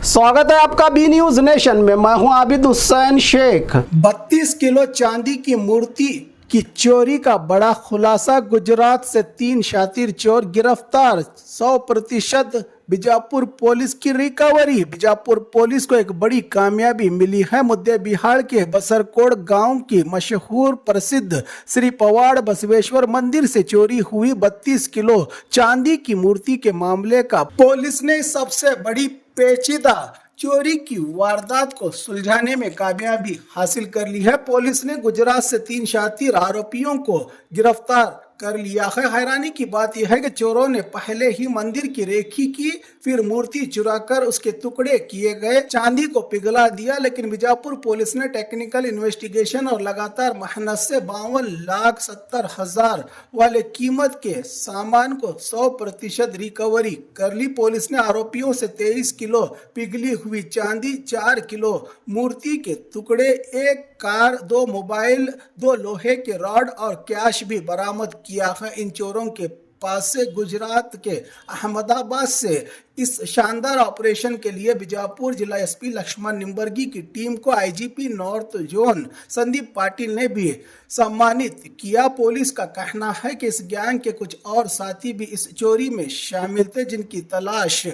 स्वागत है आपका बी न्यूज नेशन में। मैं हूं आबिद हुसैन शेख। 32 किलो चांदी की मूर्ति की चोरी का बड़ा खुलासा। गुजरात से 3 शातिर चोर गिरफ्तार। 100% बीजापुर पुलिस की रिकवरी। बीजापुर पुलिस को एक बड़ी कामयाबी मिली है। मध्य बिहार के बसरकोट गांव की मशहूर प्रसिद्ध श्री पवाड़ बसवेश्वर मंदिर से चोरी हुई 32 किलो चांदी की मूर्ति के मामले का पुलिस ने सबसे बड़ी पेचीदा चोरी की वारदात को सुलझाने में कामयाबी हासिल कर ली है। पुलिस ने गुजरात से 3 शातिर आरोपियों को गिरफ्तार कर लिया है। हैरानी की बात यह है कि चोरों ने पहले ही मंदिर की रेखी की, फिर मूर्ति चुराकर उसके टुकड़े किए गए चांदी को पिघला दिया। लेकिन बीजापुर पुलिस ने टेक्निकल इन्वेस्टिगेशन और लगातार मेहनत से 52,70,000 वाले कीमत के सामान को 100% रिकवरी कर ली। पुलिस ने आरोपियों से 23 किलो पिघली हुई चांदी, 4 किलो मूर्ति के टुकड़े, 1 कार, 2 मोबाइल, 2 लोहे के रॉड और कैश भी बरामद किया है। इन चोरों के पास से गुजरात के अहमदाबाद से इस शानदार ऑपरेशन के लिए बीजापुर जिला एसपी लक्ष्मण निंबर्गी की टीम को IGP north zone Sandeep Patil ने भी सम्मानित किया। पुलिस का कहना है कि इस गैंग के कुछ और साथी भी इस चोरी में शामिल थे, जिनकी तलाश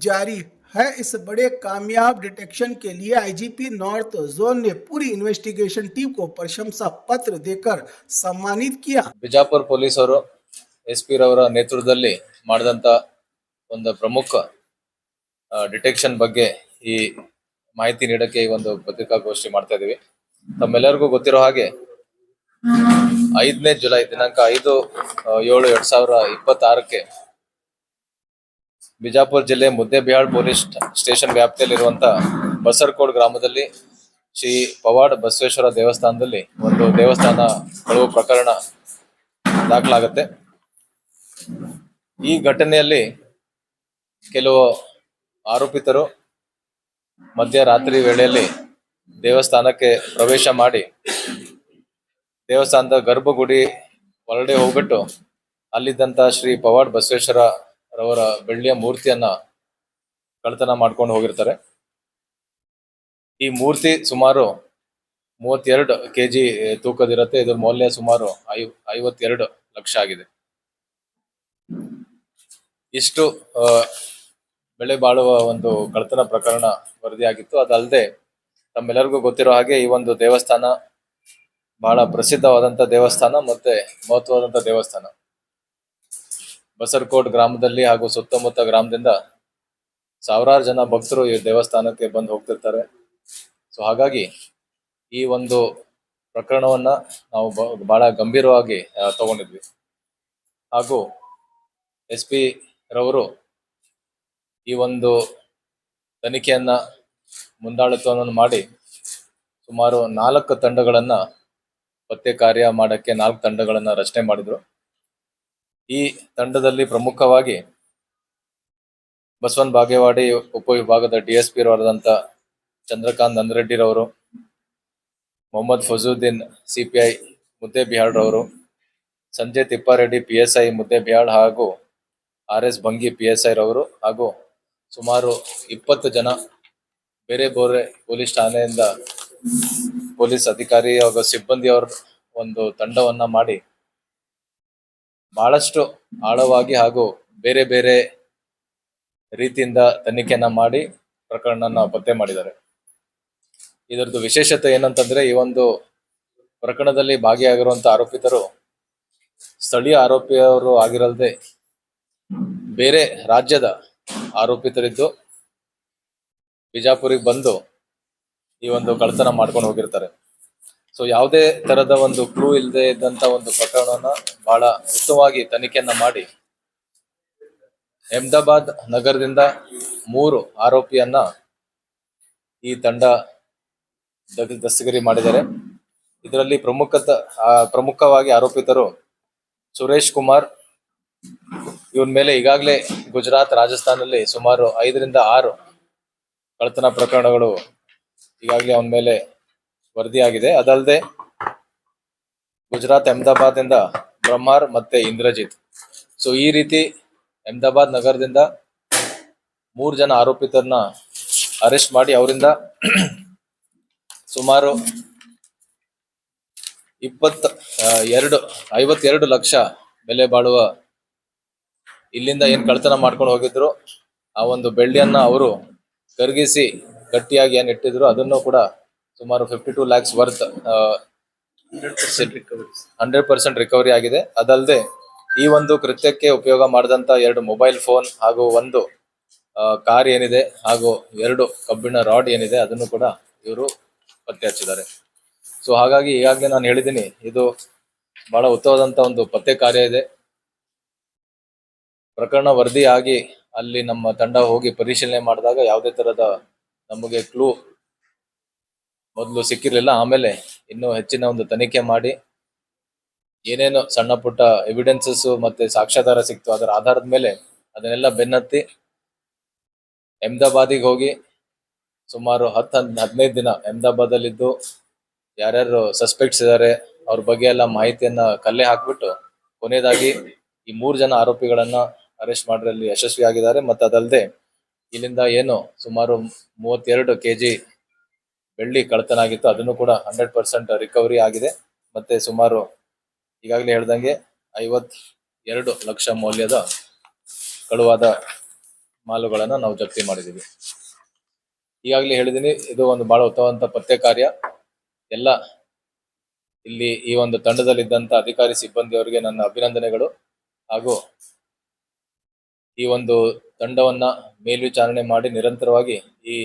जारी है। इस बड़े कामयाब डिटेक्शन के लिए आईजीपी नॉर्थ जोन ने पूरी इन्वेस्टिगेशन टीम को प्रशंसा पत्र देकर सम्मानित किया। ಬಿಜಾಪುರ ಪೊಲೀಸರು ಎಸ್ಪಿ ರವರ ನೇತೃತ್ವದಲ್ಲಿ ಮಾಡಿದಂತ ಒಂದು ಪ್ರಮುಖ ಡಿಟೆಕ್ಷನ್ ಬಗ್ಗೆ ಈ ಮಾಹಿತಿ ನೀಡಕ್ಕೆ ಈ ಒಂದು ಪತ್ರಿಕಾಗೋಷ್ಠಿ ಮಾಡ್ತಾ ಇದೀವಿ। ತಮ್ಮೆಲ್ಲರಿಗೂ ಗೊತ್ತಿರೋ ಹಾಗೆ 5ನೇ ಜುಲೈ ದಿನಾಂಕ 5/7/2026ಕ್ಕೆ ಬಿಜಾಪುರ ಜಿಲ್ಲೆ ಮುದ್ದೇಬಿಹಾಳ್ ಪೊಲೀಸ್ ಸ್ಟೇಷನ್ ವ್ಯಾಪ್ತಿಯಲ್ಲಿರುವಂತ ಬಸರಕೋಟ್ ಗ್ರಾಮದಲ್ಲಿ ಶ್ರೀ ಪವಾಡ್ ಬಸವೇಶ್ವರ ದೇವಸ್ಥಾನದಲ್ಲಿ ಒಂದು ದೇವಸ್ಥಾನ ಕಳವು ಪ್ರಕರಣ ದಾಖಲಾಗುತ್ತೆ। ಈ ಘಟನೆಯಲ್ಲಿ ಕೆಲವು ಆರೋಪಿತರು ಮಧ್ಯರಾತ್ರಿ ವೇಳೆಯಲ್ಲಿ ದೇವಸ್ಥಾನಕ್ಕೆ ಪ್ರವೇಶ ಮಾಡಿ ದೇವಸ್ಥಾನದ ಗರ್ಭಗುಡಿ ಹೊರಗಡೆ ಹೋಗ್ಬಿಟ್ಟು ಅಲ್ಲಿದ್ದಂತ ಶ್ರೀ ಪವಾಡ್ ಬಸವೇಶ್ವರ ರವರ ಬೆಳ್ಳಿಯ ಮೂರ್ತಿಯನ್ನ ಕಳ್ಳತನ ಮಾಡ್ಕೊಂಡು ಹೋಗಿರ್ತಾರೆ। ಈ ಮೂರ್ತಿ ಸುಮಾರು 32 kg ತೂಕದಿರುತ್ತೆ। ಇದರ ಮೌಲ್ಯ ಸುಮಾರು 52 ಲಕ್ಷ ಆಗಿದೆ। ಇಷ್ಟು ಬೆಲೆ ಬಾಳುವ ಒಂದು ಕಳ್ಳತನ ಪ್ರಕರಣ ವರದಿಯಾಗಿತ್ತು। ಅದಲ್ಲದೆ ತಮ್ಮೆಲ್ಲರಿಗೂ ಗೊತ್ತಿರೋ ಹಾಗೆ ಈ ಒಂದು ದೇವಸ್ಥಾನ ಬಹಳ ಪ್ರಸಿದ್ಧವಾದಂತ ದೇವಸ್ಥಾನ ಮತ್ತೆ ಮಹತ್ವವಾದಂತ ದೇವಸ್ಥಾನ। ಬಸರಕೋಟ್ ಗ್ರಾಮದಲ್ಲಿ ಹಾಗೂ ಸುತ್ತಮುತ್ತ ಗ್ರಾಮದಿಂದ ಸಾವಿರಾರು ಜನ ಭಕ್ತರು ಈ ದೇವಸ್ಥಾನಕ್ಕೆ ಬಂದು ಹೋಗ್ತಿರ್ತಾರೆ। ಸೊ ಹಾಗಾಗಿ ಈ ಒಂದು ಪ್ರಕರಣವನ್ನ ನಾವು ಬಹಳ ಗಂಭೀರವಾಗಿ ತಗೊಂಡಿದ್ವಿ ಹಾಗೂ ಎಸ್ಪಿ ರವರು ಈ ಒಂದು ತನಿಖೆಯನ್ನ ಮುಂದಾಳತ್ವವನ್ನು ಮಾಡಿ ಸುಮಾರು 4 ತಂಡಗಳನ್ನ ಪತ್ತೆ ಕಾರ್ಯ ಮಾಡಕ್ಕೆ 4 ತಂಡಗಳನ್ನ ರಚನೆ ಮಾಡಿದ್ರು। ಈ ತಂಡದಲ್ಲಿ ಪ್ರಮುಖವಾಗಿ ಬಸವನ್ ಬಾಗೇವಾಡಿ ಉಪವಿಭಾಗದ ಡಿಎಸ್ಪಿ ರವರಾದಂತ ಚಂದ್ರಕಾಂತ್ ನಂದರೆಡ್ಡಿ ರವರು, ಮೊಹಮ್ಮದ್ ಫಜುದ್ದೀನ್ ಸಿಪಿಐ ಮುದ್ದೇಬಿಹಾಳ್ ರವರು, ಸಂಜಯ್ ತಿಪ್ಪಾರೆಡ್ಡಿ PSI ಮುದ್ದೇಬಿಹಾಳ್ ಹಾಗೂ RS ಭಂಗಿ PSI ರವರು ಹಾಗೂ ಸುಮಾರು 20 ಜನ ಬೇರೆ ಬೇರೆ ಪೊಲೀಸ್ ಠಾಣೆಯಿಂದ ಪೊಲೀಸ್ ಅಧಿಕಾರಿ ಹಾಗೂ ಸಿಬ್ಬಂದಿಯವರ ಒಂದು ತಂಡವನ್ನ ಮಾಡಿ ಬಹಳಷ್ಟು ಆಳವಾಗಿ ಹಾಗೂ ಬೇರೆ ಬೇರೆ ರೀತಿಯಿಂದ ತನಿಖೆಯನ್ನ ಮಾಡಿ ಪ್ರಕರಣನ ಪತ್ತೆ ಮಾಡಿದ್ದಾರೆ। ಇದರದ್ದು ವಿಶೇಷತೆ ಏನಂತಂದ್ರೆ ಈ ಒಂದು ಪ್ರಕರಣದಲ್ಲಿ ಭಾಗಿಯಾಗಿರುವಂತ ಆರೋಪಿತರು ಸ್ಥಳೀಯ ಆರೋಪಿಯವರು ಆಗಿರಲ್ದೆ ಬೇರೆ ರಾಜ್ಯದ ಆರೋಪಿತರಿದ್ದು ಬಿಜಾಪುರಿಗೆ ಬಂದು ಈ ಒಂದು ಕಳ್ಳತನ ಮಾಡ್ಕೊಂಡು ಹೋಗಿರ್ತಾರೆ। ಸೊ ಯಾವುದೇ ತರದ ಒಂದು ಕ್ಲೂ ಇಲ್ಲದೆ ಇದ್ದಂತ ಒಂದು ಪ್ರಕರಣವನ್ನ ಬಹಳ ಉತ್ತಮವಾಗಿ ತನಿಖೆಯನ್ನ ಮಾಡಿ ಅಹಮದಾಬಾದ್ ನಗರದಿಂದ 3 ಆರೋಪಿಯನ್ನ ಈ ತಂಡ ದಸ್ತಗಿರಿ ಮಾಡಿದ್ದಾರೆ। ಇದರಲ್ಲಿ ಪ್ರಮುಖವಾಗಿ ಆರೋಪಿತರು ಸುರೇಶ್ ಕುಮಾರ್, ಇವನ ಮೇಲೆ ಈಗಾಗಲೇ ಗುಜರಾತ್, ರಾಜಸ್ಥಾನದಲ್ಲಿ ಸುಮಾರು 5ರಿಂದ 6 ಕಳ್ಳತನ ಪ್ರಕರಣಗಳು ಈಗಾಗಲೇ ಅವನ ಮೇಲೆ ವರದಿಯಾಗಿದೆ। ಅದಲ್ಲದೆ ಗುಜರಾತ್ ಅಹಮದಾಬಾದ್ ಇಂದ ಬ್ರಹ್ಮಾರ್ ಮತ್ತೆ ಇಂದ್ರಜಿತ್। ಸೊ ಈ ರೀತಿ ಅಹಮದಾಬಾದ್ ನಗರದಿಂದ 3 ಜನ ಆರೋಪಿತರನ್ನ ಅರೆಸ್ಟ್ ಮಾಡಿ ಅವರಿಂದ ಸುಮಾರು 52 ಲಕ್ಷ ಬೆಲೆ ಬಾಳುವ ಇಲ್ಲಿಂದ ಏನ್ ಕಳ್ತನ ಮಾಡ್ಕೊಂಡು ಹೋಗಿದ್ರು ಆ ಒಂದು ಬೆಳ್ಳಿಯನ್ನ ಅವರು ಕರಗಿಸಿ ಗಟ್ಟಿಯಾಗಿ ಏನ್ ಇಟ್ಟಿದ್ರು ಅದನ್ನು ಕೂಡ ಸುಮಾರು 52 ಲ್ಯಾಕ್ಸ್ ವರ್ತ್ 100% ರಿಕವರಿ ಆಗಿದೆ. ಅದಲ್ಲದೆ ಈ ಒಂದು ಕೃತ್ಯಕ್ಕೆ ಉಪಯೋಗ ಮಾಡಿದಂತ 2 ಮೊಬೈಲ್ ಫೋನ್ ಹಾಗೂ ಒಂದು ಕಾರ್ ಏನಿದೆ ಹಾಗೂ 2 ಕಬ್ಬಿಣ ರಾಡ್ ಏನಿದೆ ಅದನ್ನು ಕೂಡ ಇವರು ಪತ್ತೆ ಹಚ್ಚಿದ್ದಾರೆ. ಸೊ ಹಾಗಾಗಿ ಈಗಾಗಲೇ ನಾನು ಹೇಳಿದ್ದೀನಿ, ಇದು ಬಹಳ ಉತ್ತಮವಾದಂತ ಒಂದು ಪತ್ತೆ ಕಾರ್ಯ ಇದೆ. ಪ್ರಕರಣ ವರದಿ ಆಗಿ ಅಲ್ಲಿ ನಮ್ಮ ತಂಡ ಹೋಗಿ ಪರಿಶೀಲನೆ ಮಾಡಿದಾಗ ಯಾವುದೇ ತರದ ನಮಗೆ ಕ್ಲೂ ಮೊದಲು ಸಿಕ್ಕಿರ್ಲಿಲ್ಲ. ಆಮೇಲೆ ಇನ್ನು ಹೆಚ್ಚಿನ ಒಂದು ತನಿಖೆ ಮಾಡಿ ಏನೇನು ಸಣ್ಣ ಪುಟ್ಟ ಎವಿಡೆನ್ಸಸ್ ಮತ್ತೆ ಸಾಕ್ಷ್ಯಾಧಾರ ಸಿಕ್ತು ಅದರ ಆಧಾರದ ಮೇಲೆ ಅದನ್ನೆಲ್ಲ ಬೆನ್ನತ್ತಿ ಅಹಮದಾಬಾದಿಗೆ ಹೋಗಿ ಸುಮಾರು 10-15 ದಿನ ಅಹಮದಾಬಾದ್ ಅಲ್ಲಿದ್ದು ಯಾರ್ಯಾರು ಸಸ್ಪೆಕ್ಟ್ಸ್ ಇದ್ದಾರೆ ಅವ್ರ ಬಗ್ಗೆ ಎಲ್ಲ ಮಾಹಿತಿಯನ್ನ ಕಲೆ ಹಾಕ್ಬಿಟ್ಟು ಕೊನೆಯದಾಗಿ ಈ 3 ಜನ ಆರೋಪಿಗಳನ್ನ ಅರೆಸ್ಟ್ ಮಾಡೋದ್ರಲ್ಲಿ ಯಶಸ್ವಿಯಾಗಿದ್ದಾರೆ. ಮತ್ತು ಅದಲ್ಲದೆ ಇಲ್ಲಿಂದ ಏನು ಸುಮಾರು 32 ಕೆಜಿ ಬೆಳ್ಳಿ ಕಳ್ತನ ಆಗಿತ್ತು ಅದನ್ನು ಕೂಡ 100% ರಿಕವರಿ ಆಗಿದೆ. ಮತ್ತೆ ಸುಮಾರು ಈಗಾಗಲೇ ಹೇಳ್ದಂಗೆ 52 ಲಕ್ಷ ಮೌಲ್ಯದ ಕಳುವಾದ ಮಾಲುಗಳನ್ನ ನಾವು ಜಪ್ತಿ ಮಾಡಿದ್ದೀವಿ. ಈಗಾಗಲೇ ಹೇಳಿದ್ದೀನಿ, ಇದು ಒಂದು ಬಹಳ ಉತ್ತಮವಾದಂತ ಪತ್ತೆ ಕಾರ್ಯ. ಎಲ್ಲ ಇಲ್ಲಿ ಈ ಒಂದು ತಂಡದಲ್ಲಿದ್ದಂತ ಅಧಿಕಾರಿ ಸಿಬ್ಬಂದಿಯವರಿಗೆ ನನ್ನ ಅಭಿನಂದನೆಗಳು. ಹಾಗೂ ಈ ಒಂದು ತಂಡವನ್ನ ಮೇಲ್ವಿಚಾರಣೆ ಮಾಡಿ ನಿರಂತರವಾಗಿ ಈ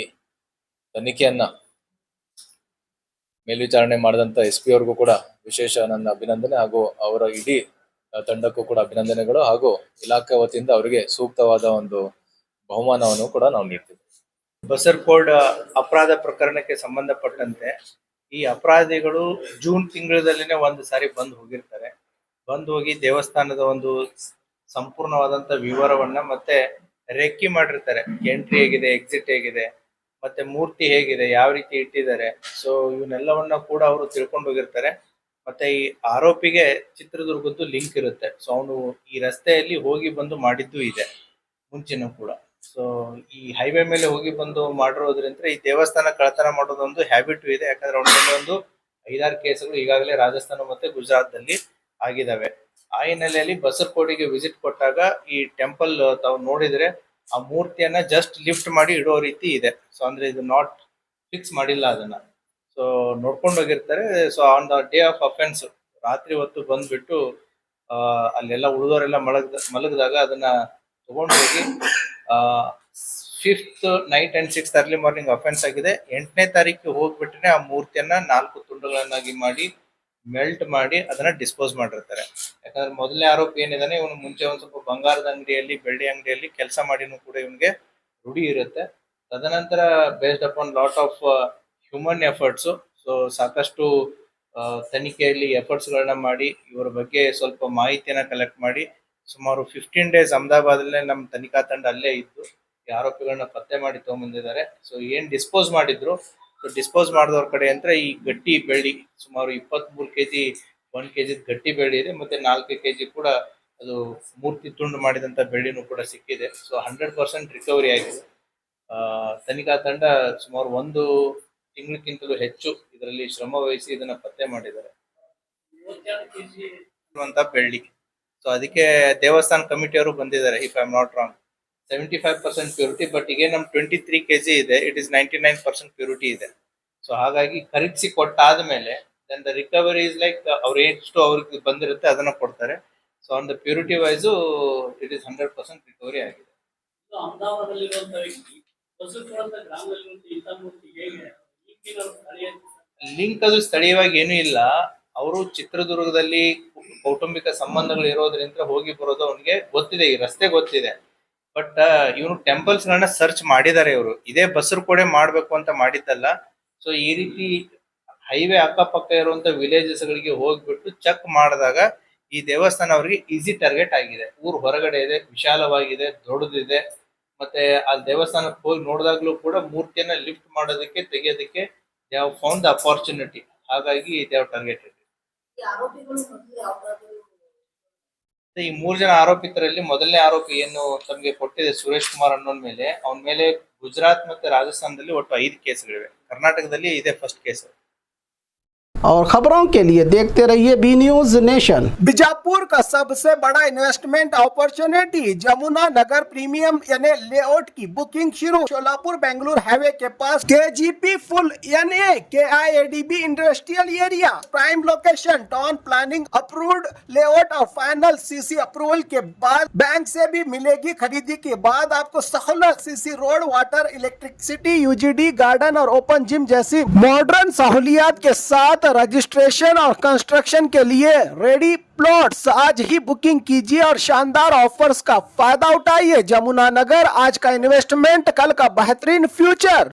ತನಿಖೆಯನ್ನ ಮೇಲ್ವಿಚಾರಣೆ ಮಾಡಿದಂತ SP ಅವ್ರಿಗೂ ಕೂಡ ವಿಶೇಷ ನನ್ನ ಅಭಿನಂದನೆ ಹಾಗೂ ಅವರ ಇಡೀ ತಂಡಕ್ಕೂ ಕೂಡ ಅಭಿನಂದನೆಗಳು. ಹಾಗೂ ಇಲಾಖೆ ವತಿಯಿಂದ ಅವರಿಗೆ ಸೂಕ್ತವಾದ ಒಂದು ಬಹುಮಾನವನ್ನು ಕೂಡ ನಾವು ನೀಡ್ತೀವಿ. ಬಸರ್ಕೋಡ್ ಅಪರಾಧ ಪ್ರಕರಣಕ್ಕೆ ಸಂಬಂಧಪಟ್ಟಂತೆ ಈ ಅಪರಾಧಿಗಳು ಜೂನ್ ತಿಂಗಳಲ್ಲಿನೇ ಒಂದು ಸಾರಿ ಬಂದು ಹೋಗಿರ್ತಾರೆ. ಬಂದು ಹೋಗಿ ದೇವಸ್ಥಾನದ ಒಂದು ಸಂಪೂರ್ಣವಾದಂತ ವಿವರವನ್ನ ಮತ್ತೆ ರೆಕ್ಕಿ ಮಾಡಿರ್ತಾರೆ. ಎಂಟ್ರಿ ಹೇಗಿದೆ, ಎಕ್ಸಿಟ್ ಹೇಗಿದೆ, ಮತ್ತೆ ಮೂರ್ತಿ ಹೇಗಿದೆ, ಯಾವ ರೀತಿ ಇಟ್ಟಿದ್ದಾರೆ. ಸೊ ಇವನ್ನೆಲ್ಲವನ್ನ ಕೂಡ ಅವರು ತಿಳ್ಕೊಂಡು ಹೋಗಿರ್ತಾರೆ. ಮತ್ತೆ ಈ ಆರೋಪಿಗೆ ಚಿತ್ರದುರ್ಗದ್ದು ಲಿಂಕ್ ಇರುತ್ತೆ. ಸೊ ಅವನು ಈ ರಸ್ತೆಯಲ್ಲಿ ಹೋಗಿ ಬಂದು ಮಾಡಿದ್ದು ಇದೆ ಮುಂಚೆನೂ ಕೂಡ. ಸೊ ಈ ಹೈವೇ ಮೇಲೆ ಹೋಗಿ ಬಂದು ಮಾಡಿರೋದ್ರಿಂದ ಈ ದೇವಸ್ಥಾನ ಕಳ್ತನ ಮಾಡೋದೊಂದು ಹ್ಯಾಬಿಟ್ ಇದೆ. ಯಾಕಂದ್ರೆ ಅವನ ಮೇಲೆ ಒಂದು 5-6 ಕೇಸ್ಗಳು ಈಗಾಗಲೇ ರಾಜಸ್ಥಾನ ಮತ್ತೆ ಗುಜರಾತ್ನಲ್ಲಿ ಆಗಿದಾವೆ. ಆ ಹಿನ್ನೆಲೆಯಲ್ಲಿ ಬಸರ್ಕೋಡಿಗೆ ವಿಸಿಟ್ ಕೊಟ್ಟಾಗ ಈ ಟೆಂಪಲ್ ತಾವು ನೋಡಿದ್ರೆ ಆ ಮೂರ್ತಿಯನ್ನ ಜಸ್ಟ್ ಲಿಫ್ಟ್ ಮಾಡಿ ಇಡೋ ರೀತಿ ಇದೆ. ಸೊ ಅಂದ್ರೆ ಇದು ನಾಟ್ ಫಿಕ್ಸ್ ಮಾಡಿಲ್ಲ ಅದನ್ನ. ಸೊ ನೋಡ್ಕೊಂಡು ಹೋಗಿರ್ತಾರೆ. So on the day of offence ರಾತ್ರಿ ಹೊತ್ತು ಬಂದ್ಬಿಟ್ಟು ಅಲ್ಲೆಲ್ಲ ಉಳಿದವರೆಲ್ಲ ಮಲಗಿದಾಗ ಅದನ್ನ ತಗೊಂಡು ಹೋಗಿ 5th night and 6th early morning offence ಆಗಿದೆ. 8ನೇ ತಾರೀಕು ಹೋಗ್ಬಿಟ್ರೆ ಆ ಮೂರ್ತಿಯನ್ನ 4 ತುಂಡುಗಳನ್ನಾಗಿ ಮಾಡಿ ಮೆಲ್ಟ್ ಮಾಡಿ ಅದನ್ನ ಡಿಸ್ಪೋಸ್ ಮಾಡಿರ್ತಾರೆ. ಯಾಕಂದ್ರೆ ಮೊದಲನೇ ಆರೋಪಿ ಏನಿದಾನೆ ಇವನು ಮುಂಚೆ ಒಂದ್ ಸ್ವಲ್ಪ ಬಂಗಾರದ ಅಂಗಡಿಯಲ್ಲಿ, ಬೆಳ್ಳಿ ಅಂಗಡಿಯಲ್ಲಿ ಕೆಲಸ ಮಾಡಿನೂ ಕೂಡ ಇವನ್ಗೆ ರೂಢಿ ಇರುತ್ತೆ. ತದನಂತರ based upon lot of human efforts, so ಸಾಕಷ್ಟು ತನಿಖೆಯಲ್ಲಿ ಎಫರ್ಟ್ಸ್ ಗಳನ್ನ ಮಾಡಿ ಇವರ ಬಗ್ಗೆ ಸ್ವಲ್ಪ ಮಾಹಿತಿಯನ್ನ ಕಲೆಕ್ಟ್ ಮಾಡಿ ಸುಮಾರು 15 ಡೇಸ್ ಅಹಮದಾಬಾದಲ್ಲೇ ನಮ್ಮ ತನಿಖಾ ತಂಡ ಅಲ್ಲೇ ಇದ್ದು ಈ ಆರೋಪಿಗಳನ್ನ ಪತ್ತೆ ಮಾಡಿ ತಗೊಂಡ್ಬಂದಿದ್ದಾರೆ. ಸೊ ಏನ್ ಡಿಸ್ಪೋಸ್ ಮಾಡಿದ್ರು, ಸೊ ಡಿಸ್ಪೋಸ್ ಮಾಡಿದವ್ರ ಕಡೆ ಅಂದ್ರೆ ಈ ಗಟ್ಟಿ ಬೆಳ್ಳಿ ಸುಮಾರು 23 ಕೆಜಿ 1 ಕೆಜಿ ಗಟ್ಟಿ ಬೆಳ್ಳಿ ಇದೆ. ಮತ್ತೆ 4 ಕೆಜಿ ಕೂಡ ಅದು ಮೂರ್ತಿ ತುಂಡು ಮಾಡಿದಂತ ಬೆಳ್ಳಿನೂ ಕೂಡ ಸಿಕ್ಕಿದೆ. ಸೊ 100% ರಿಕವರಿ ಆಗಿದೆ. ತನಿಖಾ ತಂಡ ಸುಮಾರು 1 ತಿಂಗಳಕ್ಕಿಂತಲೂ ಹೆಚ್ಚು ಇದರಲ್ಲಿ ಶ್ರಮ ವಹಿಸಿ ಇದನ್ನ ಪತ್ತೆ ಮಾಡಿದ್ದಾರೆ. ಬೆಳ್ಳಿ. ಸೊ ಅದಕ್ಕೆ ದೇವಸ್ಥಾನ ಕಮಿಟಿಯವರು ಬಂದಿದ್ದಾರೆ. If I am not wrong 75% purity. But ಈಗ ನಮ್ 23 ಕೆಜಿ ಇದೆ, ಇಟ್ ಇಸ್ 99% ಪ್ಯೂರಿಟಿ ಇದೆ. ಸೊ ಹಾಗಾಗಿ ಖರೀದಿಸಿ ಕೊಟ್ಟಾದ್ಮೇಲೆ then the recovery is like ಅವ್ರು ಎಷ್ಟು ಅವ್ರಿಗೆ ಬಂದಿರುತ್ತೆ ಅದನ್ನ ಕೊಡ್ತಾರೆ. So on the purity wise it is 100% recovery ಆಗಿದೆ. ಲಿಂಕ್ ಅದು ಸ್ಥಳೀಯವಾಗಿ ಏನೂ ಇಲ್ಲ. ಅವರು ಚಿತ್ರದುರ್ಗದಲ್ಲಿ ಕೌಟುಂಬಿಕ ಸಂಬಂಧಗಳು ಇರೋದ್ರಿಂದ ಹೋಗಿ ಬರೋದು ಅವನಿಗೆ ಗೊತ್ತಿದೆ, ಈ ರಸ್ತೆ ಗೊತ್ತಿದೆ. ಬಟ್ ಇವನು ಟೆಂಪಲ್ಸ್ ಗಳನ್ನ ಸರ್ಚ್ ಮಾಡಿದ್ದಾರೆ ಇವರು. ಇದೇ ಬಸರ್ಕೋಡೆ ಮಾಡ್ಬೇಕು ಅಂತ ಮಾಡಿದ್ದಲ್ಲ. ಸೊ ಈ ರೀತಿ ಹೈವೇ ಅಕ್ಕಪಕ್ಕ ಇರುವಂತ ವಿಲೇಜಸ್ ಗಳಿಗೆ ಹೋಗ್ಬಿಟ್ಟು ಚೆಕ್ ಮಾಡಿದಾಗ ಈ ದೇವಸ್ಥಾನ ಅವರಿಗೆ ಈಸಿ ಟಾರ್ಗೆಟ್ ಆಗಿದೆ. ಊರ್ ಹೊರಗಡೆ ಇದೆ, ವಿಶಾಲವಾಗಿದೆ, ದೊಡ್ಡದಿದೆ. ಮತ್ತೆ ಆ ದೇವಸ್ಥಾನಕ್ಕೆ ಹೋಗಿ ನೋಡಿದಾಗ್ಲೂ ಕೂಡ ಮೂರ್ತಿಯನ್ನ ಲಿಫ್ಟ್ ಮಾಡೋದಕ್ಕೆ, ತೆಗೆಯೋದಕ್ಕೆ they have found the opportunity. ಹಾಗಾಗಿ ದೇ ಹ್ಯಾವ್ ಟಾರ್ಗೆಟೆಡ್. ಈ 3 ಜನ ಆರೋಪಿತರಲ್ಲಿ ಮೊದಲನೇ ಆರೋಪಿ ಏನು ತಮಗೆ ಕೊಟ್ಟಿದೆ ಸುರೇಶ್ ಕುಮಾರ್ ಅನ್ನೋನ್ ಮೇಲೆ ಅವನ ಮೇಲೆ ಗುಜರಾತ್ ಮತ್ತೆ ರಾಜಸ್ಥಾನದಲ್ಲಿ ಒಟ್ಟು 5 ಕೇಸ್ಗಳಿವೆ. ಕರ್ನಾಟಕದಲ್ಲಿ ಇದೇ ಫಸ್ಟ್ ಕೇಸ್. और खबरों के लिए देखते रहिए बी न्यूज नेशन। बीजापुर का सबसे बड़ा इन्वेस्टमेंट अपॉर्चुनिटी जमुना नगर प्रीमियम यानी लेआउट की बुकिंग शुरू। सोलापुर बेंगलुरु हाईवे के पास KGP फुल यानी KIADB industrial area, prime location, town planning approved layout और फाइनल CC अप्रूवल के बाद बैंक से भी मिलेगी। खरीदी के बाद आपको सहूलत CC road, water, electricity, UGD, garden और ओपन जिम जैसी मॉडर्न सहूलियात के साथ रजिस्ट्रेशन और कंस्ट्रक्शन के लिए रेडी प्लॉट्स। आज ही बुकिंग कीजिए और शानदार ऑफर्स का फायदा उठाइए। जमुना नगर, आज का इन्वेस्टमेंट कल का बेहतरीन फ्यूचर।